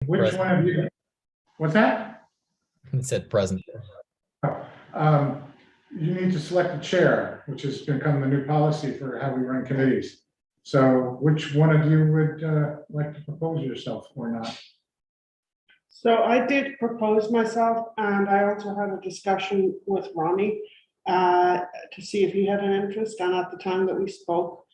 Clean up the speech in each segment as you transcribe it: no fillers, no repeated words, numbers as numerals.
Which Present. one of you? What's that? It said present. You need to select a chair, which has become the new policy for how we run committees. So which one of you would like to propose yourself or not? So I did propose myself, and I also had a discussion with Ronnie to see if he had an interest, and at the time that we spoke,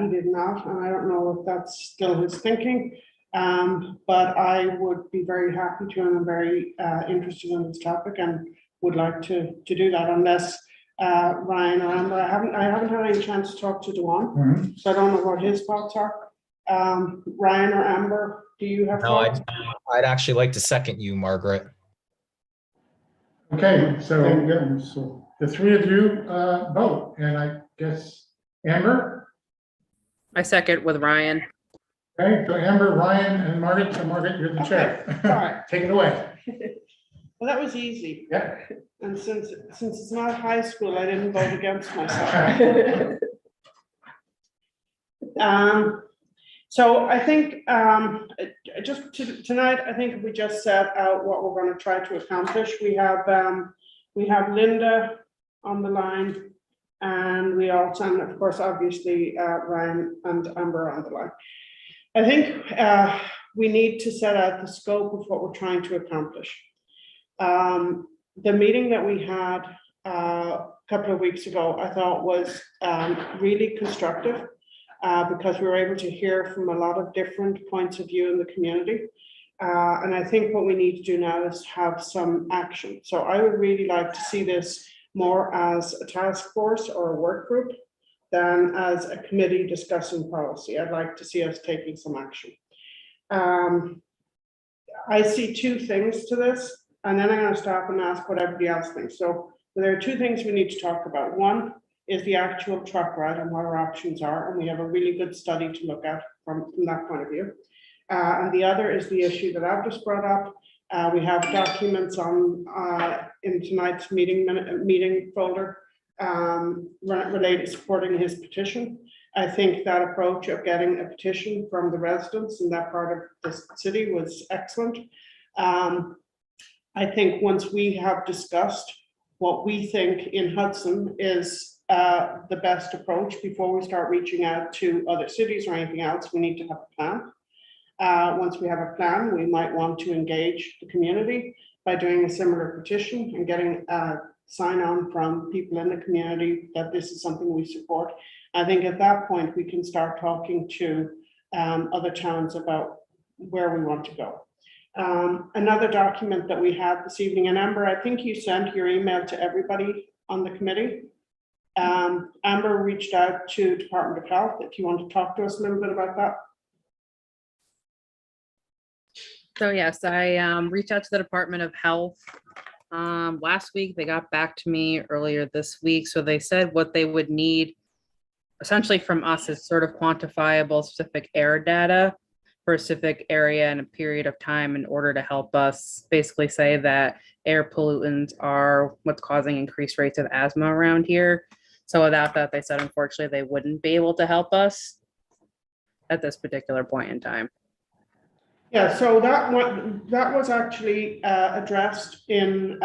he did not, and I don't know if that's still his thinking, but I would be very happy to, and I'm very interested in this topic and would like to do that, unless Ryan or Amber, I haven't had any chance to talk to Dewan, so I don't know what his thoughts are. Ryan or Amber, do you have No, thoughts? I'd actually like to second you, Margaret. Okay, so the three of you vote, and I guess Amber? I second with Ryan. Okay, so Amber, Ryan, and Margaret. So Margaret, you're the chair. Okay, all right. Take it away. Well, that was easy. Yeah. And since it's not high school, I didn't vote against myself. So I think tonight, I think we just set out what we're going to try to accomplish. We have Linda on the line, and we also, and of course, obviously, Ryan and Amber on the line. I think we need to set out the scope of what we're trying to accomplish. The meeting that we had a couple of weeks ago, I thought was really constructive because we were able to hear from a lot of different points of view in the community. And I think what we need to do now is have some action. So I would really like to see this more as a task force or a work group than as a committee discussing policy. I'd like to see us taking some action. I see two things to this, and then I'm going to stop and ask what everybody else thinks. So there are two things we need to talk about. One is the actual truck ride and what our options are, and we have a really good study to look at from that point of view. And the other is the issue that I've just brought up. We have documents on in tonight's meeting folder related supporting his petition. I think that approach of getting a petition from the residents in that part of the city was excellent. I think once we have discussed what we think in Hudson is the best approach before we start reaching out to other cities or anything else, we need to have a plan. Once we have a plan, we might want to engage the community by doing a similar petition and getting a sign on from people in the community that this is something we support. I think at that point, we can start talking to other towns about where we want to go. Another document that we have this evening, and Amber, I think you sent your email to everybody on the committee. Amber reached out to Department of Health. If you want to talk to us a little bit about that. So yes, I reached out to the Department of Health last week. They got back to me earlier this week. So they said what they would need essentially from us is sort of quantifiable specific air data for a specific area and a period of time in order to help us basically say that air pollutants are what's causing increased rates of asthma around here. So without that, they said, unfortunately, they wouldn't be able to help us at this particular point in time. Yeah, so that was actually addressed in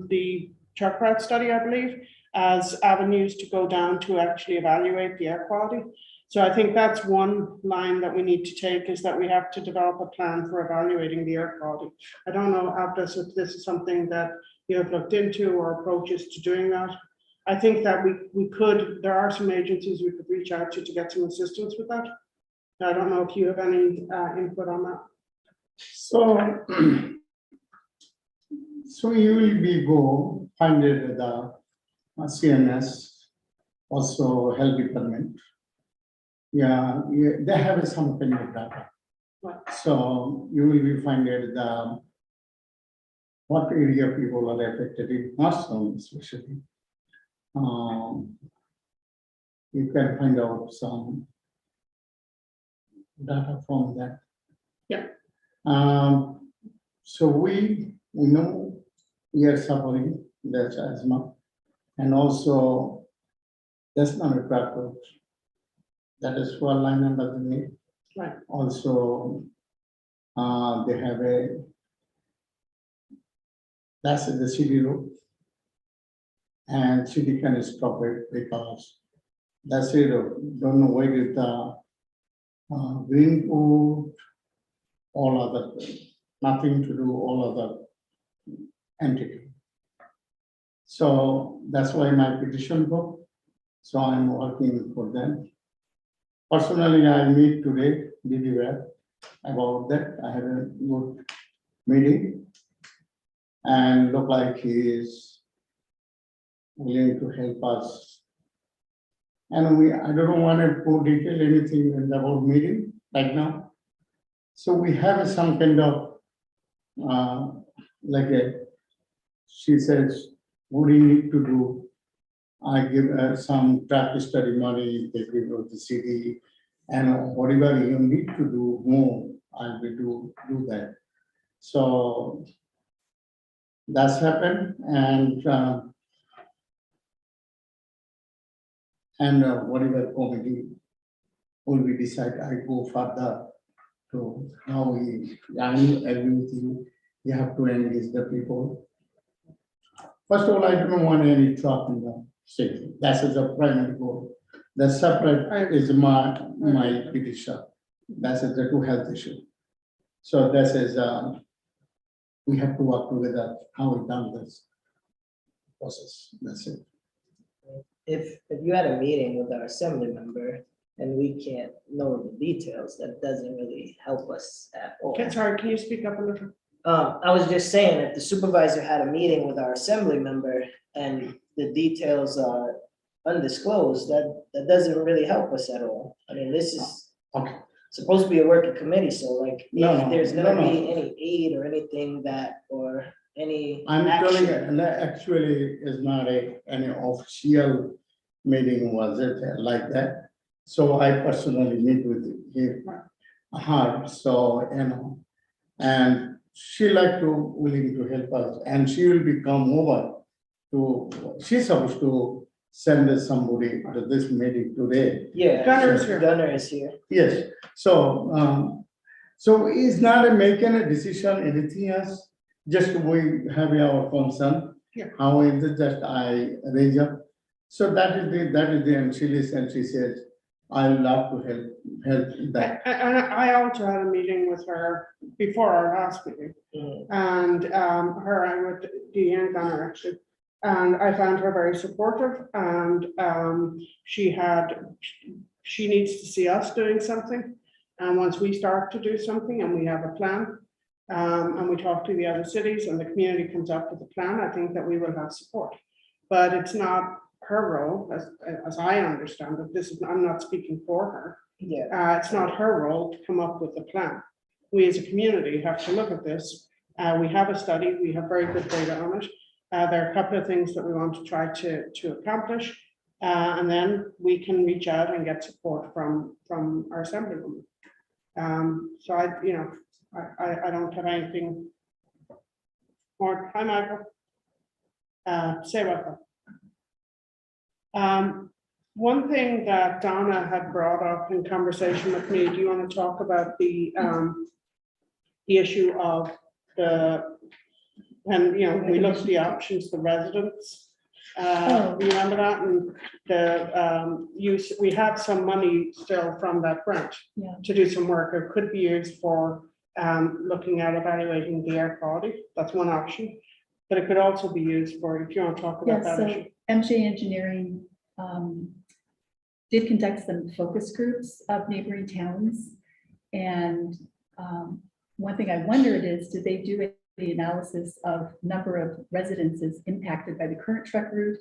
the truck route study, I believe, as avenues to go down to actually evaluate the air quality. So I think that's one line that we need to take, is that we have to develop a plan for evaluating the air quality. I don't know, Abdus, if this is something that you have looked into or approaches to doing that. I think that we could, there are some agencies we could reach out to get some assistance with that. I don't know if you have any input on that. So, so you will be go find it the CMS, also health department. Yeah, they have some kind of data. Right. So you will be finding the what area people are affected in Boston, especially. You can find out some data from that. Yeah. So we know we are suffering that's asthma, and also that's not a approach. That is for line under the knee. Right. Also, They have that's the city road. And city can stop it because that's it, don't know where is the green food, all other, nothing to do, all other entity. So that's why my petition book, so I'm working for them. Personally, I meet today, really well about that, I had a good meeting. And look like he is willing to help us. And I don't want to go detail anything in the whole meeting right now. So we have some kind of, she says, what do you need to do? I give her some traffic study money, they give her the city, and whatever you need to do more, I will do that. So that's happened, and whatever committee will be decide, I go further to how I agree with you, you have to engage the people. First of all, I don't want any truck in the city, that's the primary goal. The separate is my petition, that's the two health issue. So this is, we have to work together, how we done this process, that's it. If you had a meeting with our assembly member and we can't know the details, that doesn't really help us at all. Okay, sorry, can you speak up a little? I was just saying, if the supervisor had a meeting with our assembly member and the details are undisclosed, that doesn't really help us at all. I mean, this is Okay. supposed to be a working committee, so like, No, if no, there's gonna no, no. be any aid or anything that, or any I'm telling you, action. and that actually is not any official meeting, was it like that? So I personally meet with her, so, and she like to, willing to help us, and she will become over to, she's supposed to send us somebody to this meeting today. Yeah. Gunner is here. Gunner is here. Yes, so, so he's not making a decision, anything else, just we have our concern. Yeah. How is it that I raise up? So that is the, and she listens, she says, I love to help that. And I also had a meeting with her before our last meeting, Mhm. and her, I with Deanne Gunner actually. And I found her very supportive, and she needs to see us doing something. And once we start to do something and we have a plan, and we talk to the other cities and the community comes up with a plan, I think that we will have support. But it's not her role, as I understand it, I'm not speaking for her. Yeah. It's not her role to come up with a plan. We as a community have to look at this. We have a study, we have very good data on it. There are a couple of things that we want to try to accomplish. And then we can reach out and get support from our assemblywoman. So I don't have anything more. Hi, Michael. Say welcome. One thing that Donna had brought up in conversation with me, do you want to talk about the issue of when we looked at the options, the residents? Remember that, and the use, we have some money still from that grant to do some work. It could be used for looking at evaluating the air quality. That's one option, but it could also be used for, if you want to talk about that issue. MJ Engineering did conduct some focus groups of neighboring towns. And one thing I wondered is, did they do the analysis of number of residences impacted by the current truck route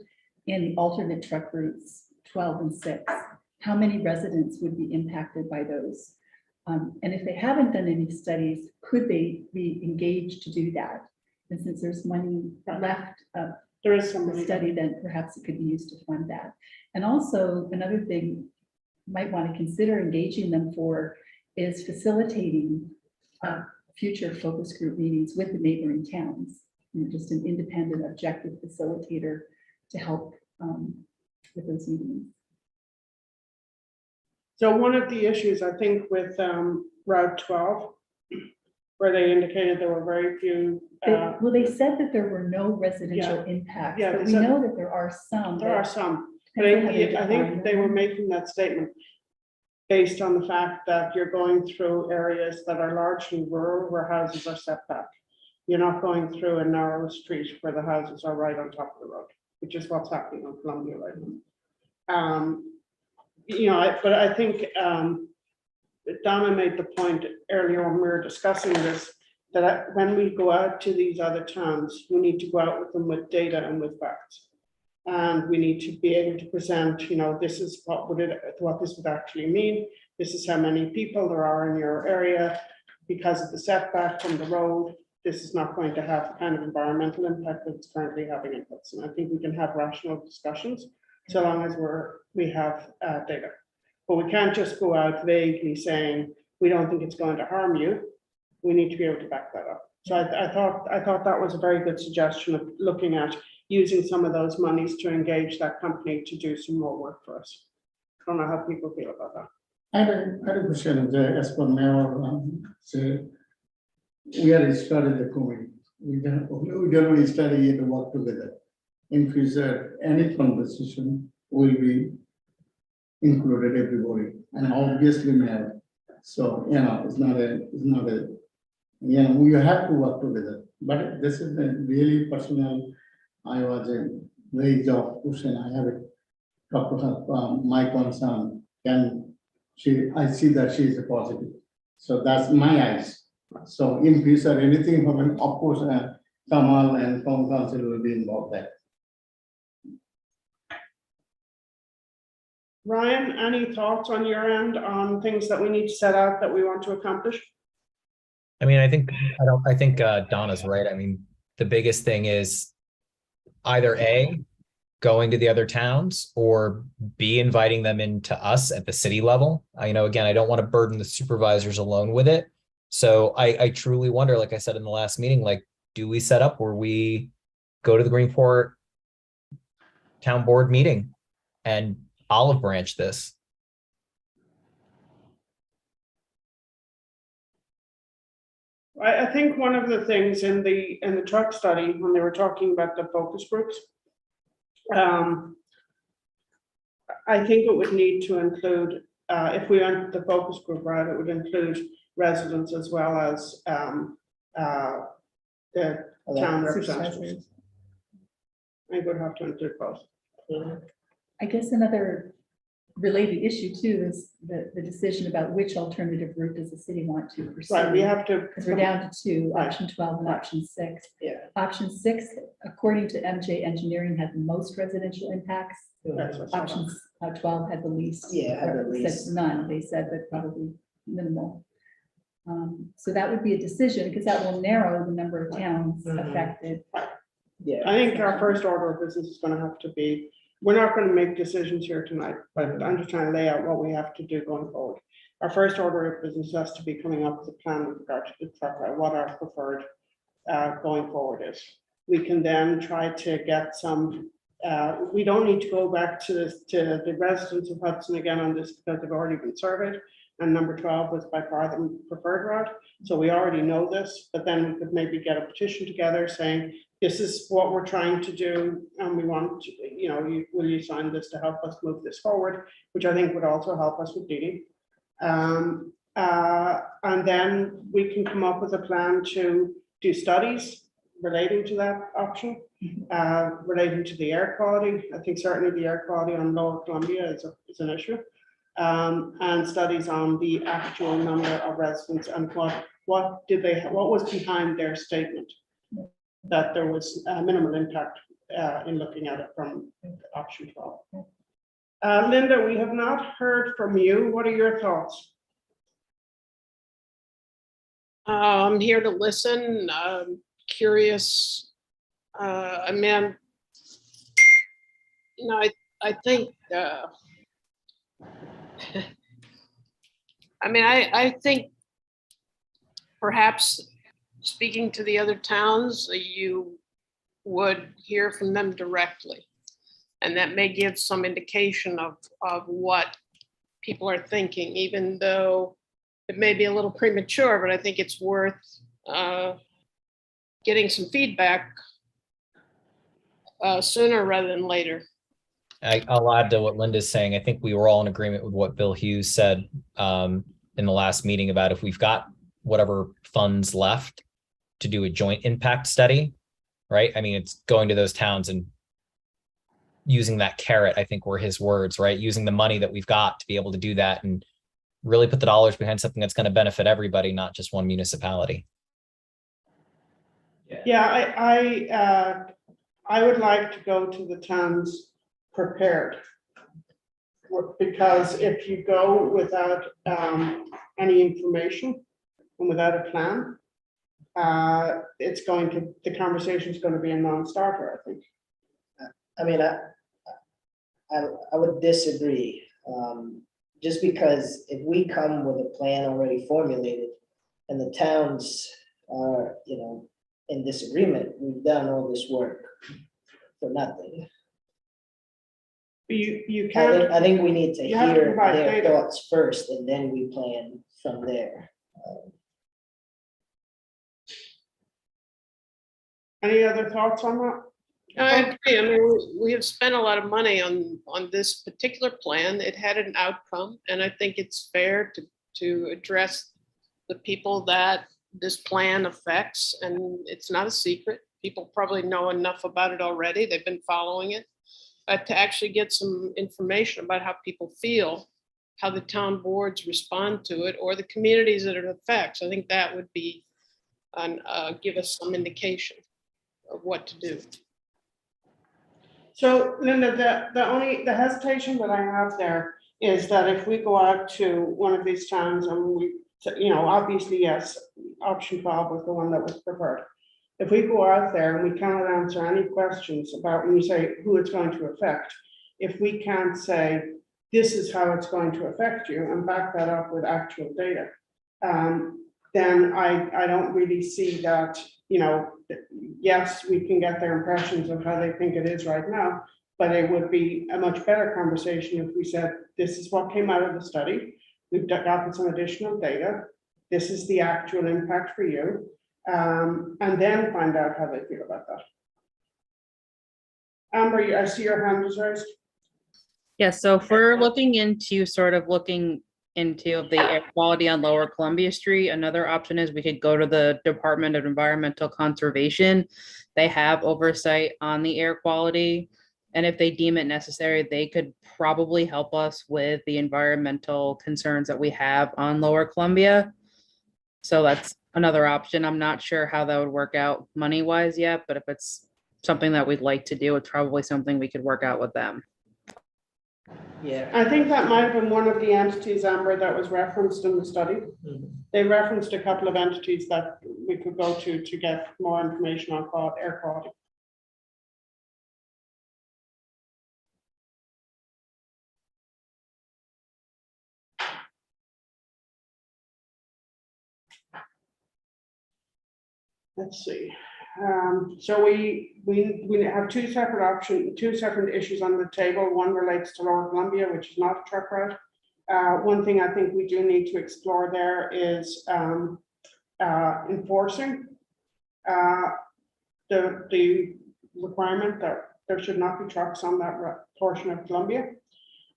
and the alternate truck routes 12 and 6? How many residents would be impacted by those? And if they haven't done any studies, could they be engaged to do that? And since there's money left There is some the study, then perhaps it could be used to fund that. And also another thing you might want to consider engaging them for is facilitating future focus group meetings with the neighboring towns. Just an independent, objective facilitator to help with those meetings. So one of the issues, I think, with Route 12 where they indicated there were very few. Well, they said that there were no residential impacts, Yeah, but they we said- know that there are some. There are that some, but depends on how they I think define they were them. making that statement based on the fact that you're going through areas that are largely rural where houses are set back. You're not going through a narrow street where the houses are right on top of the road, which is what's happening on Columbia right now. But I think Donna made the point earlier when we were discussing this, that when we go out to these other towns, we need to go out with them with data and with facts. And we need to be able to present, this is what this would actually mean. This is how many people there are in your area because of the setback from the road. This is not going to have the kind of environmental impact that it's currently having inputs. And I think we can have rational discussions so long as we have data. But we can't just go out vaguely saying, we don't think it's going to harm you. We need to be able to back that up. So I thought that was a very good suggestion of looking at using some of those monies to engage that company to do some more work for us. I don't know how people feel about that. I had a question, as per mayor, say, we are started the committee. We generally study it, work together. In future, any conversation will be included everybody, and obviously mayor. So, it's not a, we have to work together, but this is a really personal. I was a very job question. I have it, talk to her, my concern, I see that she is a positive. So that's my eyes. So in future, anything from, of course, Kamal and town council will be involved there. Ryan, any thoughts on your end on things that we need to set out that we want to accomplish? I mean, I think Donna's right. I mean, the biggest thing is either A, going to the other towns, or B, inviting them into us at the city level. Again, I don't want to burden the supervisors alone with it. So I truly wonder, like I said in the last meeting, like, do we set up where we go to the Greenport Town Board meeting and olive branch this? I think one of the things in the truck study, when they were talking about the focus groups, I think it would need to include, if we went the focus group route, it would include residents as well as the town representatives. I would have to include both. I guess another related issue too is the decision about which alternative route does the city want to pursue. Right, we have to. Because we're down to two, Right. option 12 and option 6. Yeah. Option 6, according to MJ Engineering, had the most residential impacts. That's what's going on. Option 12 had the least. Yeah, had the or said least. None, they said, but probably minimal. So that would be a decision because that will narrow the number of towns Mhm. affected. Yeah. I think our first order of business is gonna have to be, we're not gonna make decisions here tonight, but I'm just trying to lay out what we have to do going forward. Our first order of business has to be coming up with a plan with regard to the truck route, what our preferred going forward is. We can then try to get some, we don't need to go back to the residents of Hudson again on this because they've already been surveyed. And number 12 was by far the preferred route. So we already know this, but then we could maybe get a petition together saying, this is what we're trying to do. And we want, will you sign this to help us move this forward, which I think would also help us with DD. And then we can come up with a plan to do studies relating to that option, relating to the air quality. I think certainly the air quality on Lower Columbia is an issue. And studies on the actual number of residents and what was behind their statement that there was a minimal impact in looking at it from option 12. Linda, we have not heard from you. What are your thoughts? I'm here to listen. Curious. I mean, I think. I think perhaps speaking to the other towns, you would hear from them directly. And that may give some indication of what people are thinking, even though it may be a little premature, but I think it's worth getting some feedback sooner rather than later. I'll add to what Linda's saying. I think we were all in agreement with what Bill Hughes said in the last meeting about if we've got whatever funds left to do a joint impact study, right? I mean, it's going to those towns and using that carrot, I think were his words, right? Using the money that we've got to be able to do that and really put the dollars behind something that's going to benefit everybody, not just one municipality. Yeah, I would like to go to the towns prepared. Because if you go without any information and without a plan, the conversation is going to be a non-starter, I think. I mean, I would disagree. Just because if we come with a plan already formulated and the towns are, in disagreement, we've done all this work for nothing. You can't. I think we need to You have to hear provide their data. thoughts first and then we plan from there. Any other thoughts on that? I agree. I mean, we have spent a lot of money on this particular plan. It had an outcome, and I think it's fair to address the people that this plan affects, and it's not a secret. People probably know enough about it already. They've been following it. But to actually get some information about how people feel, how the town boards respond to it, or the communities that it affects, I think that would be give us some indication of what to do. So Linda, the hesitation that I have there is that if we go out to one of these towns and we, obviously, yes, option 12 was the one that was preferred. If we go out there and we cannot answer any questions about when you say who it's going to affect, if we can't say, this is how it's going to affect you and back that up with actual data, then I don't really see that, yes, we can get their impressions of how they think it is right now, but it would be a much better conversation if we said, this is what came out of the study. We've gotten some additional data. This is the actual impact for you. And then find out how they feel about that. Amber, I see your hand is raised. Yeah, so if we're looking into the air quality on Lower Columbia Street, another option is we could go to the Department of Environmental Conservation. They have oversight on the air quality. And if they deem it necessary, they could probably help us with the environmental concerns that we have on Lower Columbia. So that's another option. I'm not sure how that would work out money-wise yet, but if it's something that we'd like to do, it's probably something we could work out with them. Yeah. I think that might have been one of the entities, Amber, that was referenced in the study. They referenced a couple of entities that we could go to get more information on air quality. Let's see. So we have two separate issues on the table. One relates to Lower Columbia, which is not a truck route. One thing I think we do need to explore there is enforcing the requirement that there should not be trucks on that portion of Columbia.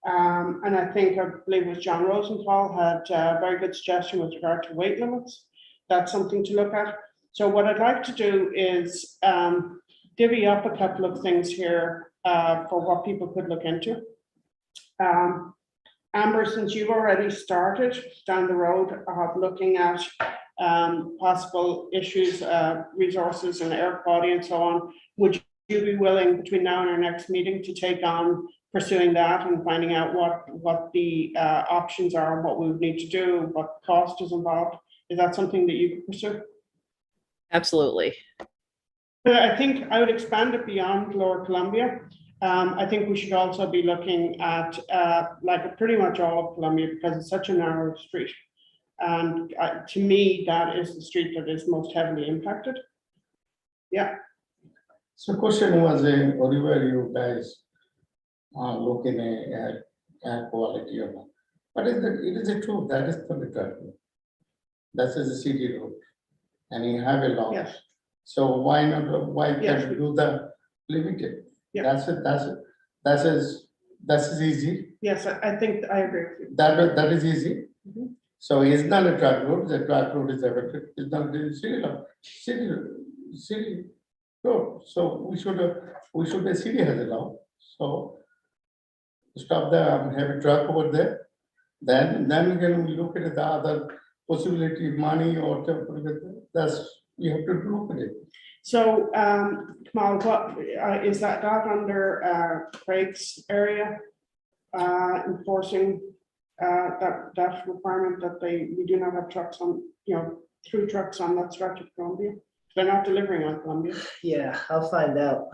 And I believe it was John Rosenthal had a very good suggestion with regard to weight limits. That's something to look at. So what I'd like to do is divvy up a couple of things here for what people could look into. Amber, since you've already started down the road of looking at possible issues, resources and air quality and so on, would you be willing between now and our next meeting to take on pursuing that and finding out what the options are, what we would need to do, what cost is involved? Is that something that you could pursue? Absolutely. But I think I would expand it beyond Lower Columbia. I think we should also be looking at like pretty much all of Columbia because it's such a narrow street. And to me, that is the street that is most heavily impacted. Yeah. So question was, wherever you guys are looking at air quality or not. But it is a truth, that is the liquor. That is the city road. and you have a law. Yes, So why not, why Yes, can't you do the limited? Yeah. That's easy, yes, I think I agree with you. that is easy. Mhm. So it's not a truck road, the truck road is ever, it's not the city road, so the city has a law, so stop the heavy truck over there, then we can look at the other possibility, money or that's, you have to look at it. So, Kamal, what, is that dog under, Craig's area? Enforcing, that requirement that we do not have trucks on, through trucks on that stretch of Columbia? They're not delivering on Columbia. Yeah, I'll find out.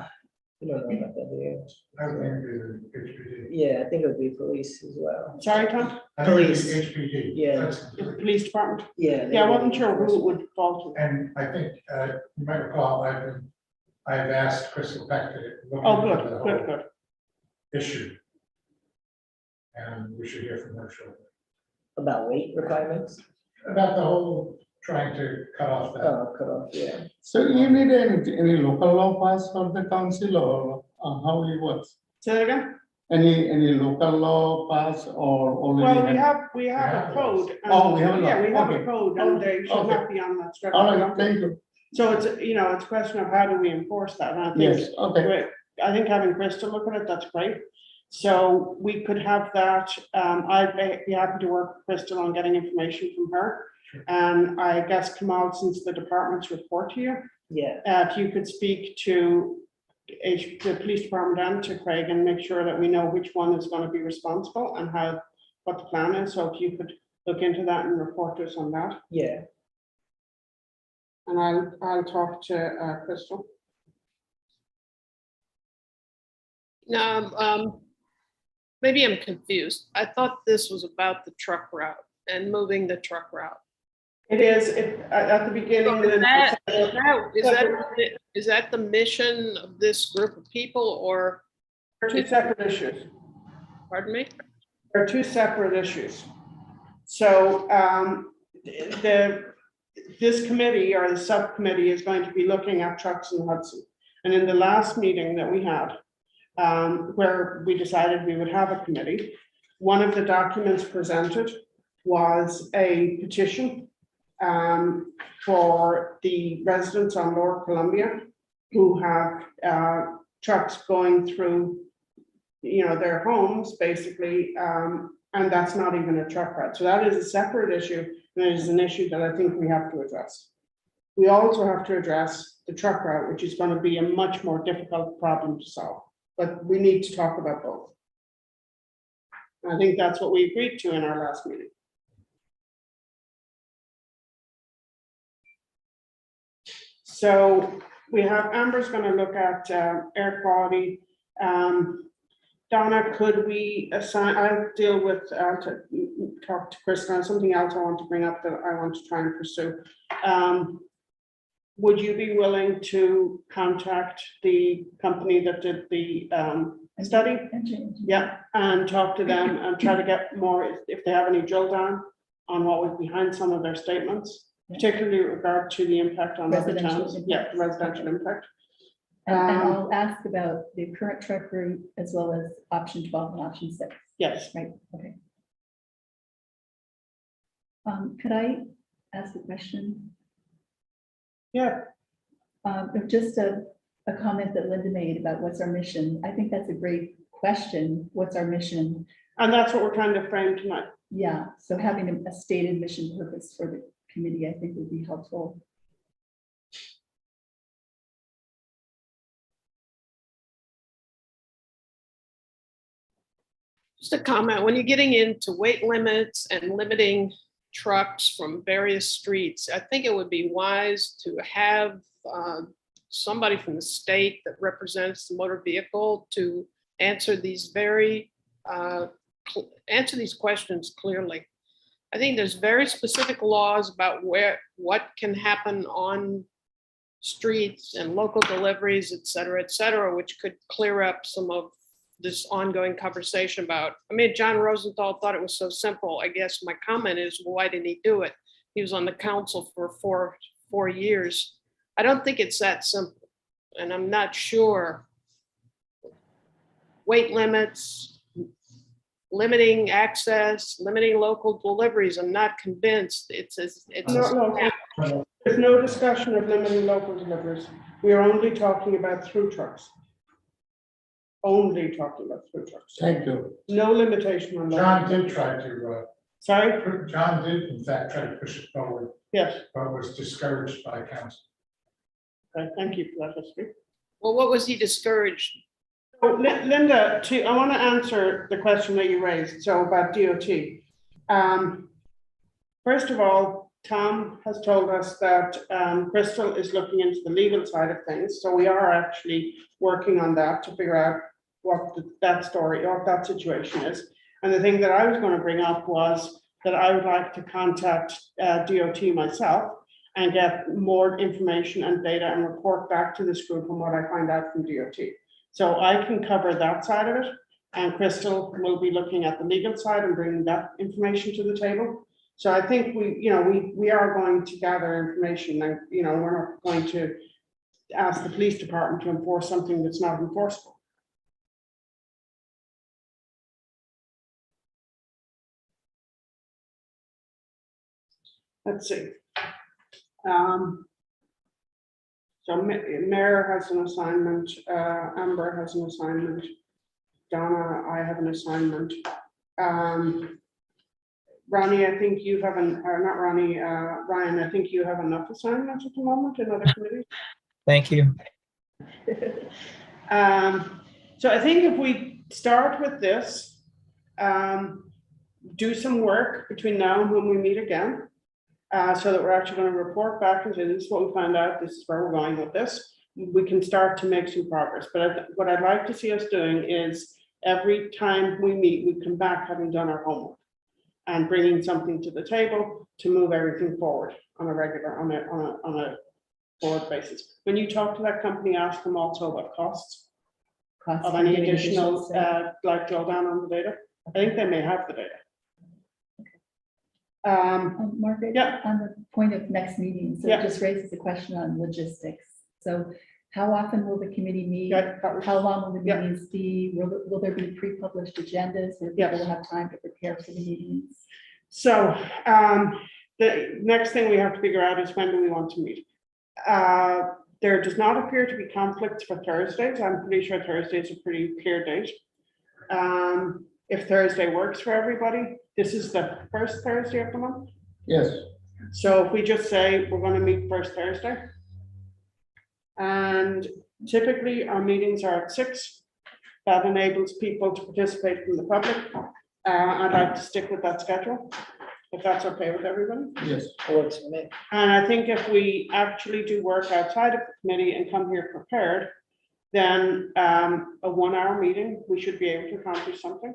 We don't know about that, do you? I would think it'd be HPD. Yeah, I think it would be police as well. Sorry, Tom, I think it'd be Police. HPD. Yeah. That's the complete. police department? Yeah. Yeah, I wasn't sure who it would fall to. And I think, you might recall, I've asked Crystal Peck to look Oh, into good, the good, whole good. issue. And we should hear from her shortly. About weight requirements? About the whole trying to cut off that. Oh, cut off, yeah. So you need any local law pass for the council or how it works? Say that again? Any local law pass or only? Well, we have a have code. and- Oh, we have a law, Yeah, we have a okay. code and they should Okay. not be on that stretch. All right, thank you. So it's, it's a question of how do we enforce that? And I think Yes, okay. I think having Crystal look at it, that's great. So we could have that, I'd be happy to work with Crystal on getting information from her. And I guess Kamal, since the departments report to you, Yeah, if you could speak to the police department and to Craig and make sure that we know which one is going to be responsible and what the plan is. So if you could look into that and report to us on that. yeah. And I'll talk to Crystal. No, maybe I'm confused. I thought this was about the truck route and moving the truck route. It is, at the beginning. Is that the mission of this group of people or, Two separate issues. pardon me? There are two separate issues. So this committee or the subcommittee is going to be looking at trucks in Hudson. And in the last meeting that we had, where we decided we would have a committee, one of the documents presented was a petition for the residents on Lower Columbia who have trucks going through, their homes, basically, and that's not even a truck route. So that is a separate issue, and it is an issue that I think we have to address. We also have to address the truck route, which is going to be a much more difficult problem to solve, but we need to talk about both. And I think that's what we agreed to in our last meeting. So we have, Amber's going to look at air quality. Donna, could we assign, I'll deal with, to talk to Chris, and something else I want to bring up that I want to try and pursue. Would you be willing to contact the company that did the study? Yeah, and talk to them and try to get more, if they have any drill down on what was behind some of their statements, particularly with regard to the impact on other Residential towns. impact. Yeah, the residential impact. And I'll ask about the current truck route as well as option 12 and option 6, Yes, right? Okay. Could I ask a question? yeah, Just a comment that Linda made about what's our mission. I think that's a great question. What's our mission? and that's what we're trying to frame tonight. Yeah, so having a stated mission purpose for the committee, I think would be helpful. Just a comment, when you're getting into weight limits and limiting trucks from various streets, I think it would be wise to have somebody from the state that represents the motor vehicle to answer these answer these questions clearly. I think there's very specific laws about what can happen on streets and local deliveries, et cetera, which could clear up some of this ongoing conversation about, John Rosenthal thought it was so simple. I guess my comment is, well, why didn't he do it? He was on the council for 4 years. I don't think it's that simple. And I'm not sure. Weight limits, limiting access, limiting local deliveries. I'm not convinced. It's No, there's no discussion of limiting local deliveries. We are only talking about through trucks. Only talking about through trucks. Thank you. No limitation on John that. did try to, Sorry? John did in fact try to push it forward, Yes, but was discouraged by council. okay, thank you for that history. Well, what was he discouraged? Oh, Linda, I want to answer the question that you raised, so about DOT. First of all, Tom has told us that Crystal is looking into the legal side of things, so we are actually working on that to figure out what that story or that situation is. And the thing that I was going to bring up was that I would like to contact DOT myself and get more information and data and report back to this group on what I find out from DOT. So I can cover that side of it, and Crystal will be looking at the legal side and bringing that information to the table. So I think we are going to gather information, and, we're not going to ask the police department to enforce something that's not enforceable. Let's see. So Mayor has an assignment, Amber has an assignment, Donna, I have an assignment. Ronnie, I think you have not Ronnie, Ryan, I think you have enough assignments at the moment in other committees. Thank you. So I think if we start with this, do some work between now and when we meet again. So that we're actually going to report back and say, this is what we found out, this is where we're going with this. We can start to make some progress. But what I'd like to see us doing is every time we meet, we come back having done our homework and bringing something to the table to move everything forward on a regular, on a forward basis. When you talk to that company, ask them also about costs of for any getting additional, stuff. like drill down on the data. I think they may have the data. Margaret, Yeah. on the point of next meeting, so Yeah. it just raises a question on logistics. So how often will the committee meet? Yeah, that was- How long will the Yeah. meetings be? Will there be pre-published agendas where Yes. people will have time to prepare for the meetings? So the next thing we have to figure out is when do we want to meet? There does not appear to be conflicts for Thursdays. I'm pretty sure Thursday is a pretty clear date. If Thursday works for everybody, this is the first Thursday of the month. Yes, So if we just say we're going to meet first Thursday. And typically our meetings are at 6. That enables people to participate from the public. I'd like to stick with that schedule, if that's okay with everybody. yes. Works for me. And I think if we actually do work outside of the committee and come here prepared, then a 1-hour meeting, we should be able to accomplish something.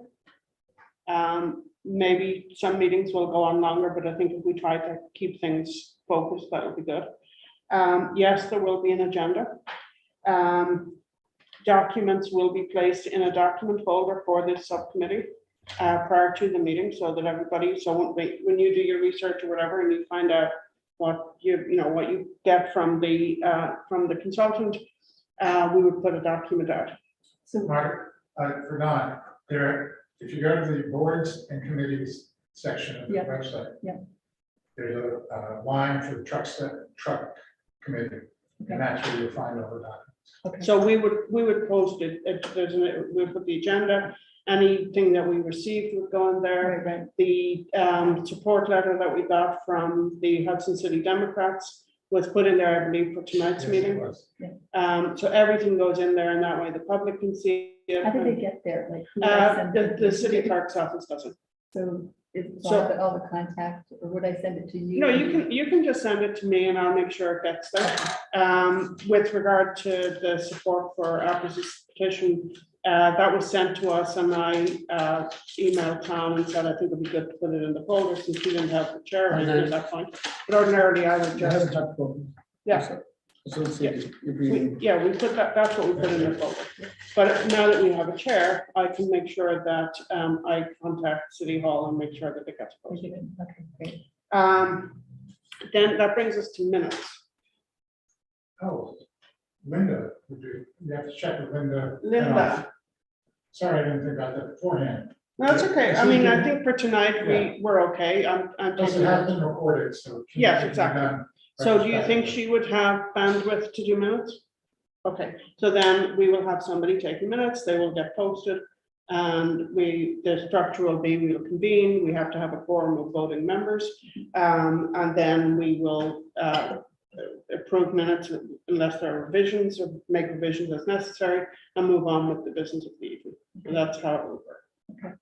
Maybe some meetings will go on longer, but I think if we try to keep things focused, that would be good. Yes, there will be an agenda. Documents will be placed in a document folder for this subcommittee prior to the meeting, so that everybody, so when you do your research or whatever, and you find out what what you get from the consultant, we would put a document out. So Mark, for Don, if you go to the boards and committees section of the Yeah. website. Yeah. There's a line for the truck committee, and that's where you'll find all the documents. okay. So we would post it, we'll put the agenda, anything that we received would go in there. Right. The support letter that we got from the Hudson City Democrats was put in there, I believe, for tonight's Yes, it meeting. was. So everything goes in there, and that way the public can see it. How did they get there? Like, who do I send it The to? city clerk's office does it. So it's So- all the contact, or would I send it to you? No, you can just send it to me and I'll make sure it gets there. With regard to the support for April's petition, that was sent to us, and I emailed Tom and said I think it'd be good to put it in the folder since he didn't have the chair at that point. But ordinarily I would You have just, a hard copy. yeah. Associated, if you need. Yeah, we put that's what we put in the folder. But now that we have a chair, I can make sure that I contact City Hall and make sure that it gets posted. Okay, great. Then that brings us to minutes. Oh, Linda, you have to check with Linda. Linda. Sorry, I didn't think about that beforehand. No, that's okay. I mean, I think for tonight, we're okay. I'm Does it taking. have been recorded, so. it can Yes, be exactly. done So do you think retrospectively. she would have bandwidth to do minutes? Okay, so then we will have somebody taking minutes, they will get posted. And the structure will be, we will convene, we have to have a quorum of voting members. And then we will approve minutes unless there are revisions or make revisions as necessary and move on with the business of the evening. And that's how it will work. Okay.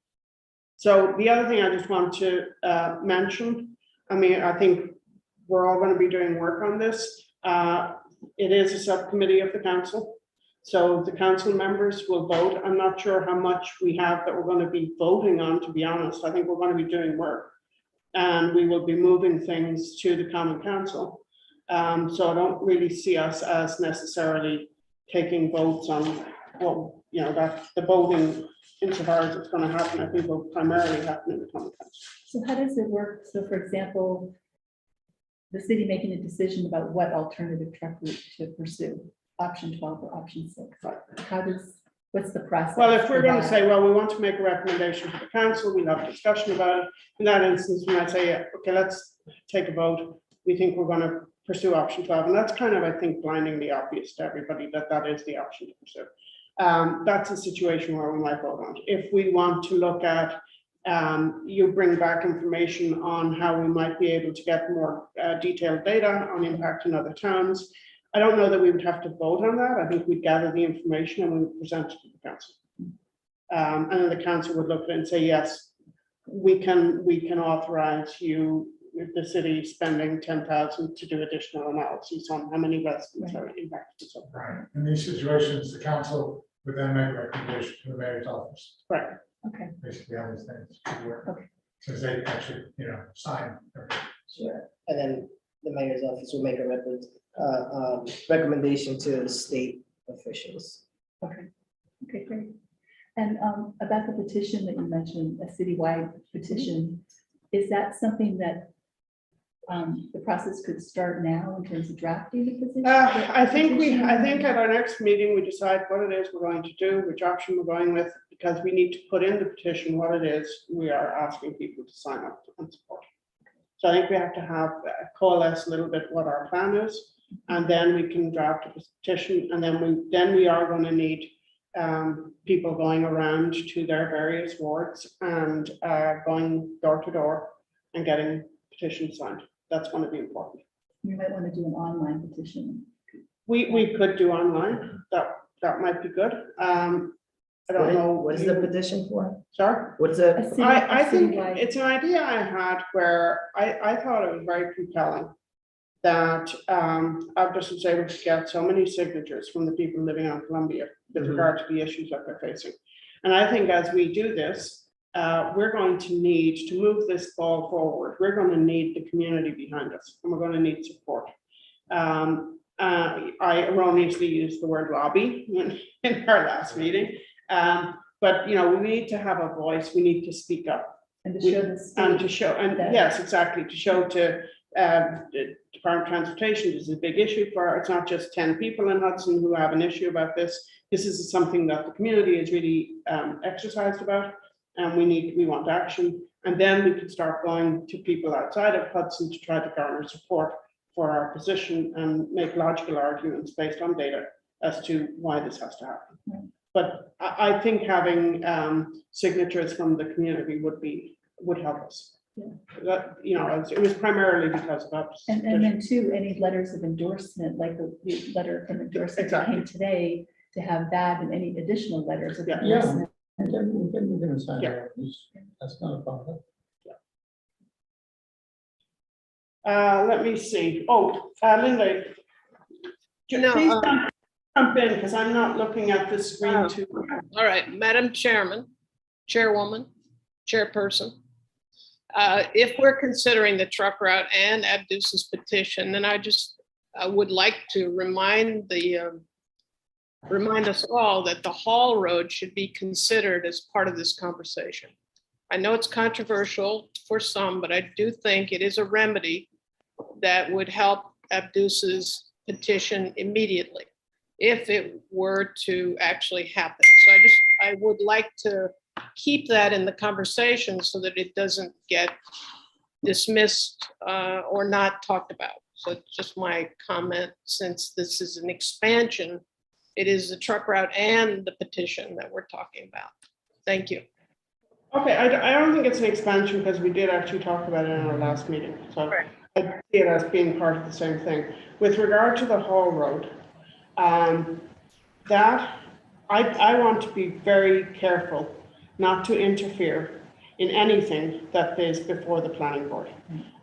So the other thing I just want to mention, I mean, I think we're all going to be doing work on this. It is a subcommittee of the council. So the council members will vote. I'm not sure how much we have that we're going to be voting on, to be honest. I think we're going to be doing work. And we will be moving things to the common council. So I don't really see us as necessarily taking votes on what, you know, that the voting insofar as it's going to happen, I think will primarily happen in the common council. So how does it work? So for example, the city making a decision about what alternative truck route to pursue, option 12 or option 6. What's the process? Well, if we're for going to that? say, well, we want to make a recommendation to the council, we'll have a discussion about it. In that instance, we might say, yeah, okay, let's take a vote. We think we're going to pursue option 12. And that's kind of, I think, blindingly obvious to everybody that that is the option to pursue. That's a situation where we might vote on it. If we want to look at, you bring back information on how we might be able to get more detailed data on impact in other towns. I don't know that we would have to vote on that. I think we'd gather the information and we would present it to the council. And then the council would look at it and say, yes, we can authorize you, with the city spending 10,000 to do additional analysis on how many residents are impacted. So, Right, in these situations, the council would then make a recommendation to the mayor's office, right. Okay, basically how these things would work. Okay. Since they actually, you know, sign. everything. Sure. And then the mayor's office will make a recommendation to state officials. okay, great. And about the petition that you mentioned, a citywide petition, is that something that the process could start now in terms of drafting the petition? I think at our next meeting, we decide what it is we're going to do, which option we're going with, because we need to put in the petition what it is we are asking people to sign up and support. So I think we have to have coalesce a little bit what our plan is, and then we can draft a petition, and then we are going to need people going around to their various wards and going door to door and getting petitions signed. That's going to be important. You might want to do an online petition. We could do online. That might be good. I don't know. What is the petition for? Sorry? What's A the, city- I a think citywide- it's an idea I had where I thought it was very compelling that Abdus was able to get so many signatures from the people living on Columbia with regard to the issues that they're facing. And I think as we do this, we're going to need to move this ball forward. We're going to need the community behind us, and we're going to need support. I erroneously used the word lobby in our last meeting. But you know, we need to have a voice, we need to speak up. And to show the state. And to show, and that- yes, exactly, to show to the Department of Transportation, this is a big issue for, it's not just 10 people in Hudson who have an issue about this. This is something that the community is really exercised about, and we want action. And then we can start going to people outside of Hudson to try to garner support for our position and make logical arguments based on data as to why this has to happen. Right. But I think having signatures from the community would help us. Yeah. That, you know, it was primarily because of us. And then too, any letters of endorsement, like the letter from endorsement that came today, to have that and any additional letters of Yeah. endorsement. We can sign Yeah. it. That's not a problem. Let me see. Oh, Linda. No, Please jump in, because I'm not looking at the screen too. all right, Madam Chairman, Chairwoman, Chairperson. If we're considering the truck route and Abdus's petition, then I would like to remind us all that the Hall Road should be considered as part of this conversation. I know it's controversial for some, but I do think it is a remedy that would help Abdus's petition immediately if it were to actually happen. So I would like to keep that in the conversation so that it doesn't get dismissed or not talked about. So it's just my comment, since this is an expansion, it is the truck route and the petition that we're talking about. Thank you. Okay, I don't think it's an expansion because we did actually talk about it in our last meeting. So I see it as being part of the same thing. With regard to the Hall Road, that I want to be very careful not to interfere in anything that is before the planning board.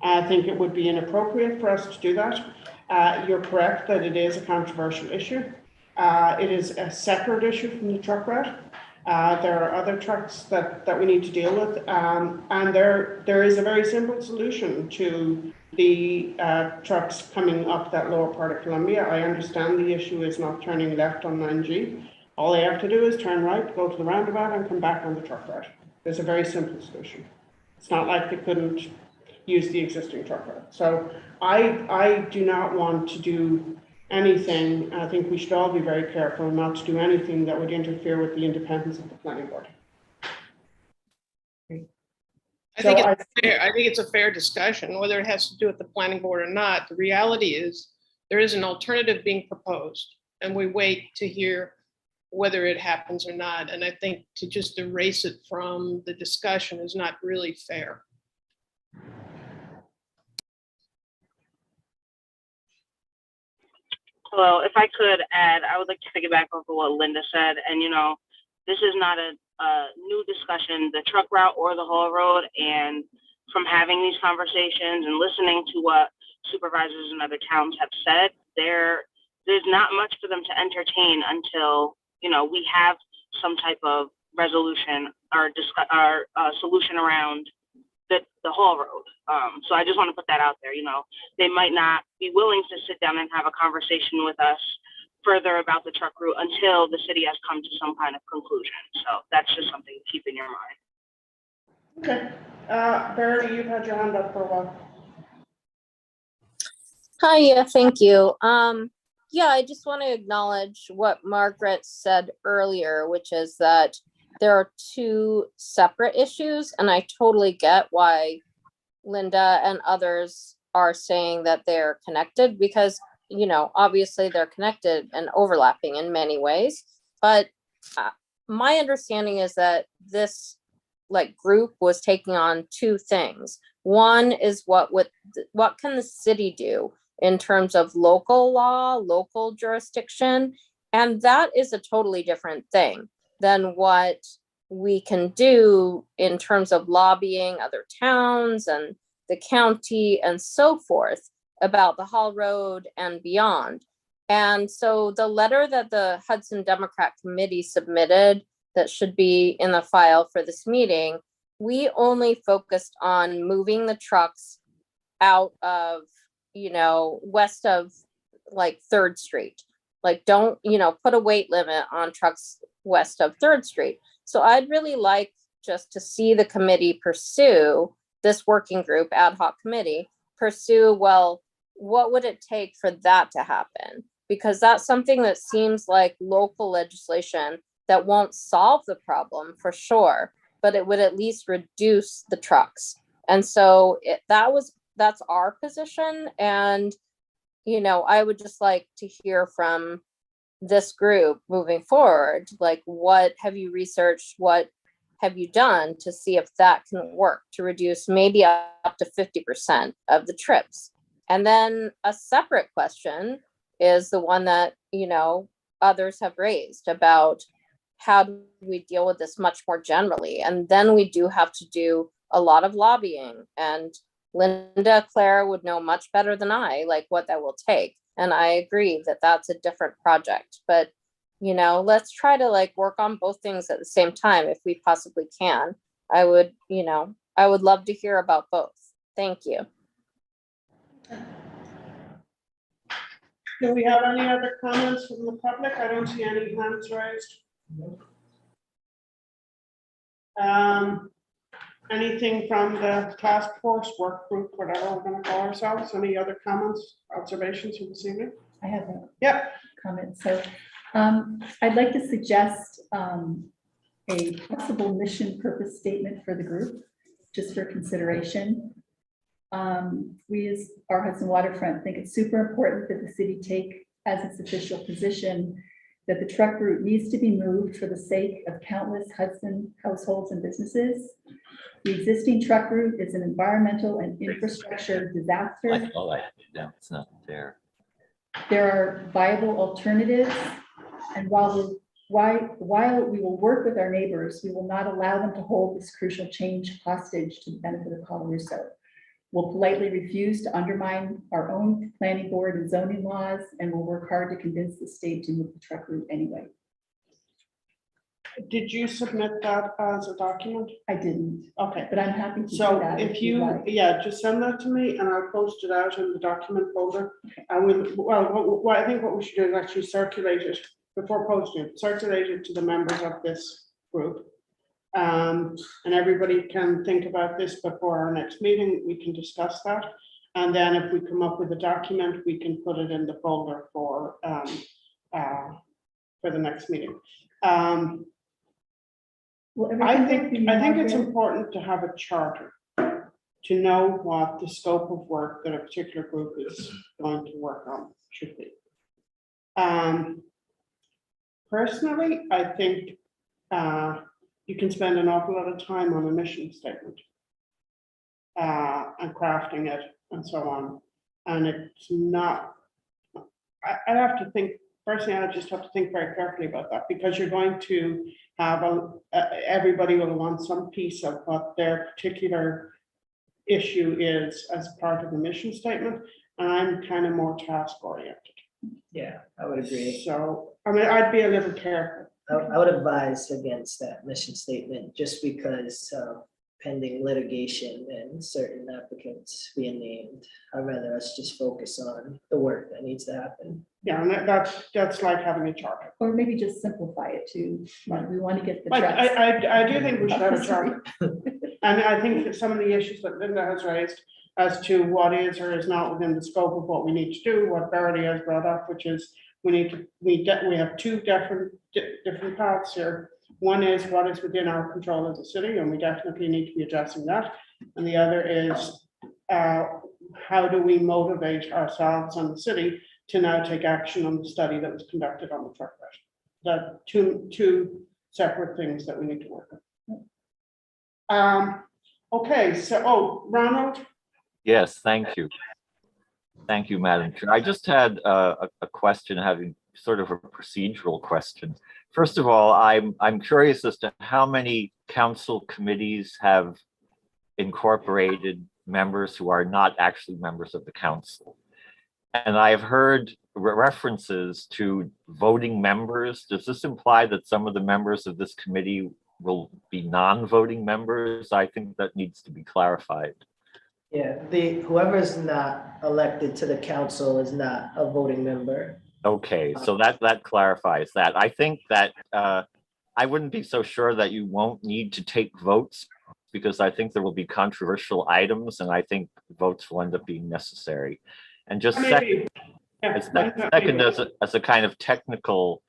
I think it would be inappropriate for us to do that. You're correct that it is a controversial issue. It is a separate issue from the truck route. There are other trucks that we need to deal with, and there is a very simple solution to the trucks coming up that lower part of Columbia. I understand the issue is not turning left on 9G. All they have to do is turn right, go to the roundabout, and come back on the truck route. There's a very simple solution. It's not like they couldn't use the existing truck route. So I do not want to do anything. I think we should all be very careful not to do anything that would interfere with the independence of the planning board. I think it's fair. I think it's a fair discussion, whether it has to do with the planning board or not. The reality is there is an alternative being proposed, and we wait to hear whether it happens or not. And I think to just erase it from the discussion is not really fair. Well, if I could add, I would like to piggyback off of what Linda said. And, you know, this is not a new discussion, the truck route or the Hall Road. And from having these conversations and listening to what supervisors in other towns have said, there's not much for them to entertain until, you know, we have some type of resolution or solution around the Hall Road. So I just want to put that out there. You know, they might not be willing to sit down and have a conversation with us further about the truck route until the city has come to some kind of conclusion. So that's just something to keep in your mind. Okay. Verity, you've had your hand up for a while. Hi, yeah, thank you. Yeah, I just want to acknowledge what Margaret said earlier, which is that there are two separate issues, and I totally get why Linda and others are saying that they're connected, because, you know, obviously they're connected and overlapping in many ways. But my understanding is that this group was taking on two things. One is what can the city do in terms of local law, local jurisdiction, and that is a totally different thing than what we can do in terms of lobbying other towns and the county and so forth about the Hall Road and beyond. And so the letter that the Hudson Democrat Committee submitted that should be in the file for this meeting, we only focused on moving the trucks out of, you know, west of 3rd Street. Don't, you know, put a weight limit on trucks west of 3rd Street. So I'd really like just to see the committee pursue, this working group, ad hoc committee, pursue, well, what would it take for that to happen? Because that's something that seems like local legislation that won't solve the problem for sure, but it would at least reduce the trucks. And so that's our position. And, you know, I would just like to hear from this group moving forward, what have you researched? What have you done to see if that can work to reduce maybe up to 50% of the trips? And then a separate question is the one that, you know, others have raised about how do we deal with this much more generally? And then we do have to do a lot of lobbying, and Linda Claire would know much better than I, what that will take. And I agree that that's a different project, but, you know, let's try to work on both things at the same time if we possibly can. I would love to hear about both. Thank you. Do we have any other comments from the public? I don't see any hands raised. Anything from the task force, work group, whatever we're going to call ourselves? Any other comments, observations from this evening? I have a Yep. comment. So I'd like to suggest a possible mission purpose statement for the group, just for consideration. We as our Hudson Waterfront think it's super important that the city take as its official position that the truck route needs to be moved for the sake of countless Hudson households and businesses. The existing truck route is an environmental and infrastructure disaster. Oh, it's not there. There are viable alternatives, and while we will work with our neighbors, we will not allow them to hold this crucial change hostage to the benefit of Colarusso. We'll politely refuse to undermine our own planning board and zoning laws, and we'll work hard to convince the state to move the truck route anyway. Did you submit that as a document? I didn't, Okay. but I'm happy to do So that. if you, like. yeah, just send that to me and I'll post it out in the document folder. I will, well, I think what we should do is actually circulate it before posting it, circulate it to the members of this group. And everybody can think about this before our next meeting. We can discuss that. And then if we come up with a document, we can put it in the folder for the next meeting. Well, I everything think will be it's more- important to have a charter to know what the scope of work that a particular group is going to work on should be. Personally, I think you can spend an awful lot of time on a mission statement and crafting it and so on. And it's not, I'd have to think, personally, I just have to think very carefully about that, because you're going to have everybody will want some piece of what their particular issue is as part of the mission statement. And I'm kind of more task oriented. Yeah, I would agree. So, I mean, I'd be a little careful. I would advise against that mission statement just because pending litigation and certain applicants being named. I'd rather us just focus on the work that needs to happen. Yeah, and that's like having a charter. Or maybe just simplify it to, like, we want to get the But trucks. I do think we should have a charter. And I think that some of the issues that Linda has raised as to what is or is not within the scope of what we need to do, what Verity has brought up, which is we have two different paths here. One is what is within our control as a city, and we definitely need to be addressing that. And the other is how do we motivate ourselves and the city to now take action on the study that was conducted on the truck route. That two separate things that we need to work on. Okay, so, Ronald? Yes, thank you. Thank you, Madam Chair. I just had a question, having sort of a procedural question. First of all, I'm curious as to how many council committees have incorporated members who are not actually members of the council. And I've heard references to voting members. Does this imply that some of the members of this committee will be non-voting members? I think that needs to be clarified. Yeah, whoever is not elected to the council is not a voting member. Okay, so that clarifies that. I think that I wouldn't be so sure that you won't need to take votes, because I think there will be controversial items, and I think votes will end up being necessary. And just second, as a kind of technical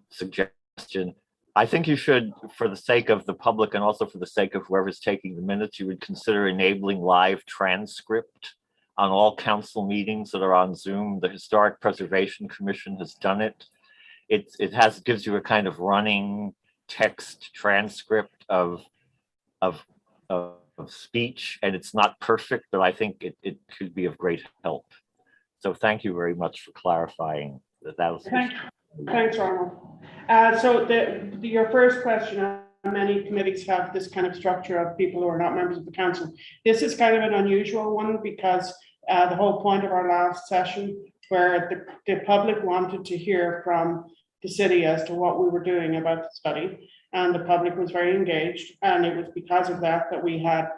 suggestion, I think you should, for the sake of the public and also for the sake of whoever's taking the minutes, you would consider enabling live transcript on all council meetings that are on Zoom. The Historic Preservation Commission has done it. It gives you a kind of running text transcript of speech, and it's not perfect, but I think it could be of great help. So thank you very much for clarifying that. Thanks, Ronald. So your first question, how many committees have this kind of structure of people who are not members of the council? This is kind of an unusual one, because the whole point of our last session, where the public wanted to hear from the city as to what we were doing about the study, and the public was very engaged, and it was because of that that we had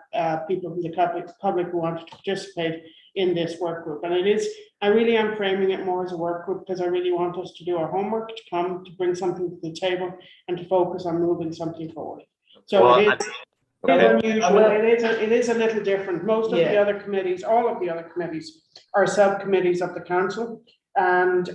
people from the public who wanted to participate in this work group. And I really am framing it more as a work group, because I really want us to do our homework, to come to bring something to the table and to focus on moving something forward. So well, Okay, Unusual. It is a little different. Most of the Yeah. other committees, all of the other committees are subcommittees of the council. And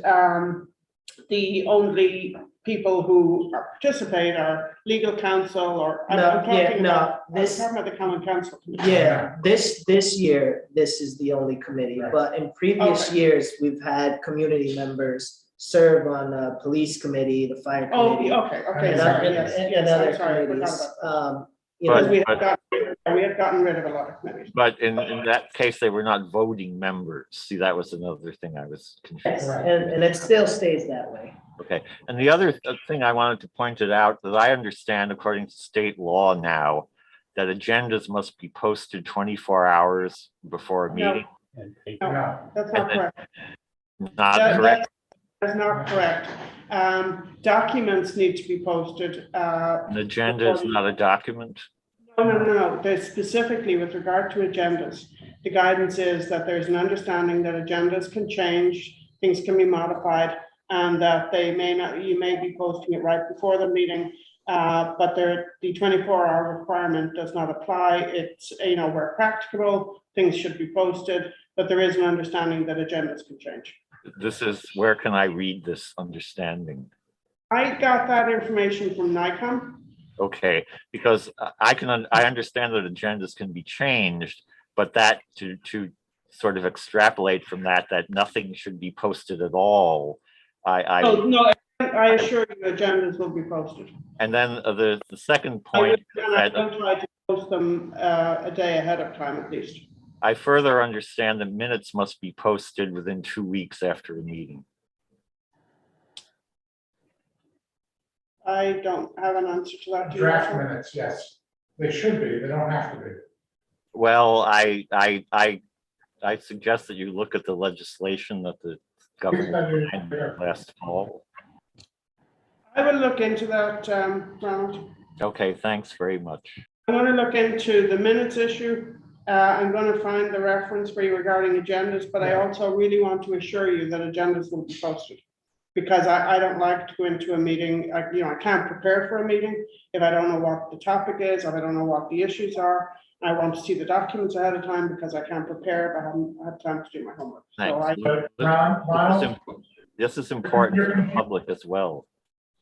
the only people who participate are legal counsel or. I'm No, talking yeah, no, about- I'm this, talking about the common council. committee. yeah, this year, this is the only committee, but in previous Okay. years, we've had community members serve on the police committee, the fire Oh, committee. okay, okay, And sorry, and- yes, and yes, other I'm sorry, I forgot committees, about. you But- know, We had gotten rid of a lot of committees. but in that case, they were not voting members. See, that was another thing I was confused. yes, and it still stays that way. Okay, and the other thing I wanted to point it out, that I understand according to state law now, that agendas must be posted 24 hours before a No. meeting. No, that's not correct. Not That- correct. That's not correct. Documents need to be posted. An agenda is not a document. No. There's specifically with regard to agendas. The guidance is that there's an understanding that agendas can change, things can be modified, and that they may not, you may be posting it right before the meeting. But the 24-hour requirement does not apply. It's, where practicable, things should be posted, but there is an understanding that agendas can change. This is, where can I read this understanding? I got that information from NICOM. Okay, because I understand that agendas can be changed, but that to sort of extrapolate from that nothing should be posted at all. No, I assure you agendas will be posted. And then the second I point will is that try to post them a day ahead of time at least. I further understand that minutes must be posted within 2 weeks after a meeting. I don't have an answer to that. Do you, Draft Russell? minutes, yes. They should be, they don't have to be. Well, I suggest that you look at the legislation that the governor signed last fall. I will look into that, Ronald. Okay, thanks very much. I'm going to look into the minutes issue. I'm going to find the reference for you regarding agendas, but I also really want to assure you that agendas will be posted. Because I don't like to go into a meeting, I can't prepare for a meeting if I don't know what the topic is, if I don't know what the issues are. I want to see the documents ahead of time because I can't prepare if I haven't had time to do my homework. So Thanks. Ronald, This is important for the public as well.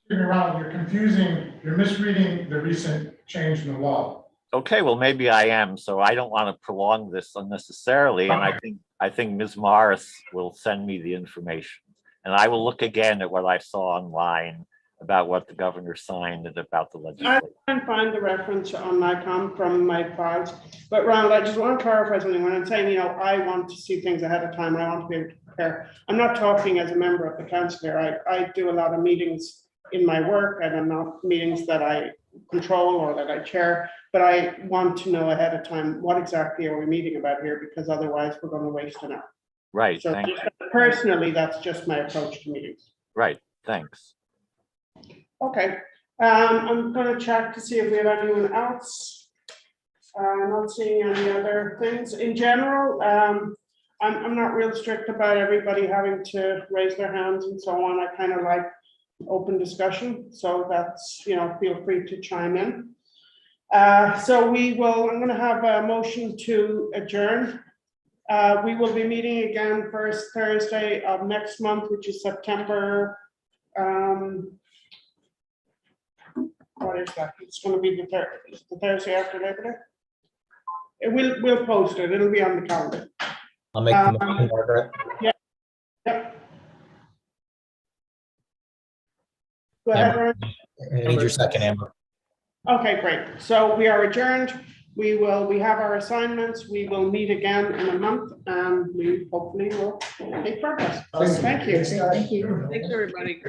you're misreading the recent change in the law. Okay, well, maybe I am, so I don't want to prolong this unnecessarily, and I think Ms. Morris will send me the information. And I will look again at what I saw online about what the governor signed and about the legislation. I can find the reference on NICOM from my files, but Ronald, I just want to clarify something. When I'm saying, I want to see things ahead of time, I want to be able to prepare. I'm not talking as a member of the council here. I do a lot of meetings in my work, and I'm not meetings that I control or that I chair, but I want to know ahead of time, what exactly are we meeting about here? Because otherwise we're going to waste an hour. Right, So thank you. personally, that's just my approach to meetings. Right, thanks. Okay, I'm going to check to see if we have anyone else. I'm not seeing any other things. In general, I'm not real strict about everybody having to raise their hands and so on. I kind of like open discussion, so that's, feel free to chime in. So I'm going to have a motion to adjourn. We will be meeting again first Thursday of next month, which is September. What is that? It's going to be the Thursday after Labor Day. We'll post it. It'll be on the calendar. I'll make the motion, Margaret. Yep. Go ahead, Ryan. I need your second, Amber. Okay, great. So we are adjourned. We have our assignments. We will meet again in a month, and we hopefully will make progress. Awesome. Thank you. Thank you. Thanks, everybody.